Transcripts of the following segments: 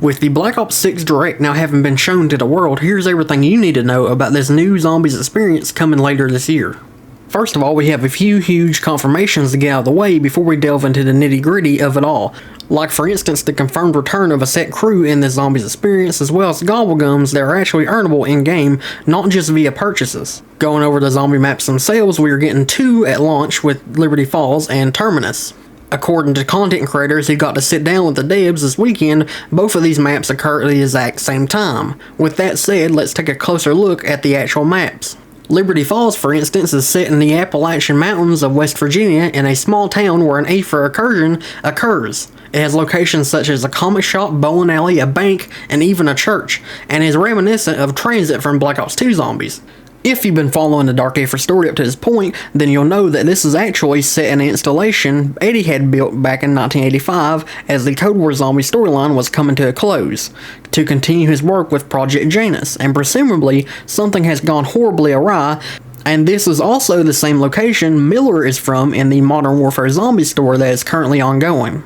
With the Black Ops 6 Direct now having been shown to the world, here's everything you need to know about this new Zombies experience coming later this year. First of all, we have a few huge confirmations to get out of the way before we delve into the nitty gritty of it all. Like for instance, the confirmed return of a set crew in this Zombies experience, as well as gobblegums that are actually earnable in-game, not just via purchases. Going over the zombie maps themselves, we are getting 2 at launch with Liberty Falls and Terminus. According to content creators who got to sit down with the devs this weekend, both of these maps occur at the exact same time. With that said, let's take a closer look at the actual maps. Liberty Falls, for instance, is set in the Appalachian Mountains of West Virginia in a small town where an Aether incursion occurs. It has locations such as a comic shop, bowling alley, a bank, and even a church, and is reminiscent of Transit from Black Ops 2 Zombies. If you've been following the Dark Aether story up to this point, then you'll know that this is actually set in an installation Eddie had built back in 1985 as the Cold War Zombie storyline was coming to a close, to continue his work with Project Janus, and presumably something has gone horribly awry, and this is also the same location Miller is from in the Modern Warfare Zombie story that is currently ongoing.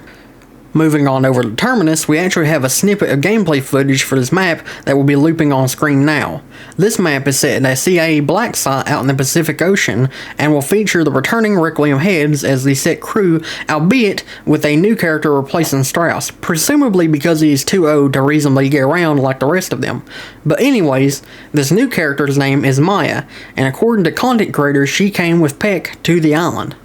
Moving on over to Terminus, we actually have a snippet of gameplay footage for this map that will be looping on screen now. This map is set in a CIA black site out in the Pacific Ocean and will feature the returning Requiem heads as the set crew, albeit with a new character replacing Strauss, presumably because he is too old to reasonably get around like the rest of them. But anyways, this new character's name is Maya, and according to content creators, she came with Peck to the island.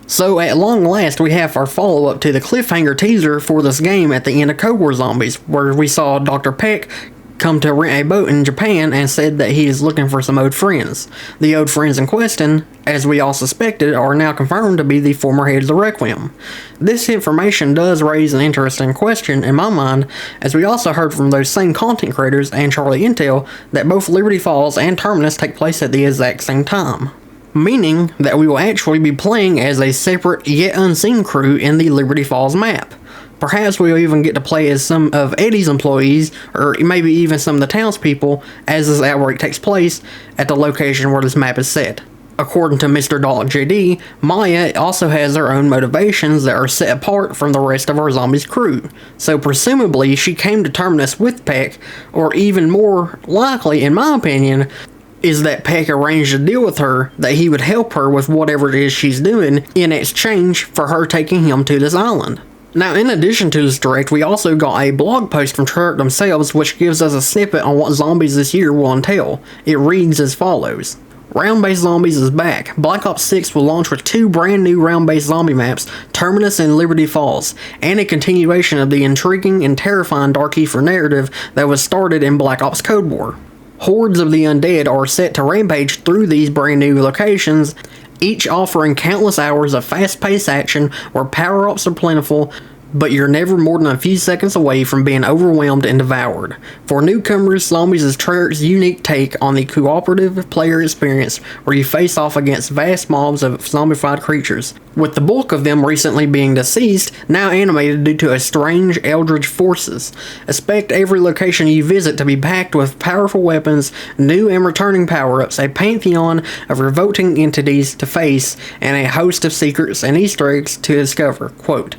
So at long last, we have our follow-up to the cliffhanger teaser for this game at the end of Cold War Zombies, where we saw Dr. Peck come to rent a boat in Japan and said that he is looking for some old friends. The old friends in question, as we all suspected, are now confirmed to be the former heads of Requiem. This information does raise an interesting question in my mind, as we also heard from those same content creators and Charlie Intel that both Liberty Falls and Terminus take place at the exact same time, meaning that we will actually be playing as a separate yet unseen crew in the Liberty Falls map. Perhaps we'll even get to play as some of Eddie's employees, or maybe even some of the townspeople, as this outbreak takes place at the location where this map is set. According to Mr. Dalek JD, Maya also has her own motivations that are set apart from the rest of our zombies crew, so presumably she came to Terminus with Peck, or even more likely, in my opinion, is that Peck arranged a deal with her that he would help her with whatever it is she's doing in exchange for her taking him to this island. Now, in addition to this direct, we also got a blog post from Treyarch themselves which gives us a snippet on what Zombies this year will entail. It reads as follows. Round-based Zombies is back. Black Ops 6 will launch with 2 brand new round-based zombie maps, Terminus and Liberty Falls, and a continuation of the intriguing and terrifying Dark Aether narrative that was started in Black Ops Cold War. Hordes of the undead are set to rampage through these brand new locations, each offering countless hours of fast-paced action where power-ups are plentiful, but you're never more than a few seconds away from being overwhelmed and devoured. For newcomers, Zombies is Treyarch's unique take on the cooperative player experience where you face off against vast mobs of zombified creatures, with the bulk of them recently being deceased, now animated due to a strange eldritch forces. Expect every location you visit to be packed with powerful weapons, new and returning power-ups, a pantheon of revolting entities to face, and a host of secrets and Easter eggs to discover. Quote,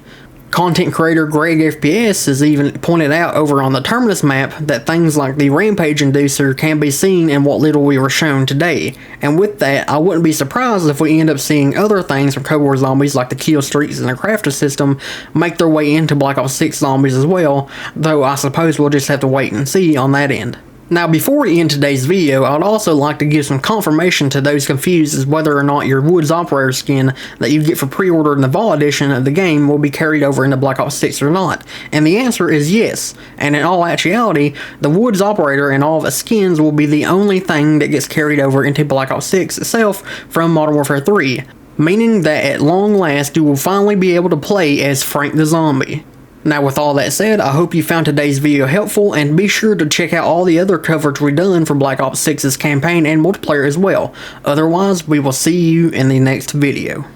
content creator Greg FPS has even pointed out over on the Terminus map that things like the Rampage Inducer can be seen in what little we were shown today, and with that, I wouldn't be surprised if we end up seeing other things from Cold War Zombies like the kill streaks and the crafter system make their way into Black Ops 6 Zombies as well, though I suppose we'll just have to wait and see on that end. Now, before we end today's video, I'd also like to give some confirmation to those confused as whether or not your Woods Operator skin that you get for pre-order in the Vol edition of the game will be carried over into Black Ops 6 or not. And the answer is yes, and in all actuality, the Woods Operator and all of its skins will be the only thing that gets carried over into Black Ops 6 itself from Modern Warfare 3, meaning that at long last you will finally be able to play as Frank the Zombie. Now, with all that said, I hope you found today's video helpful, and be sure to check out all the other coverage we've done for Black Ops 6's campaign and multiplayer as well. Otherwise, we will see you in the next video.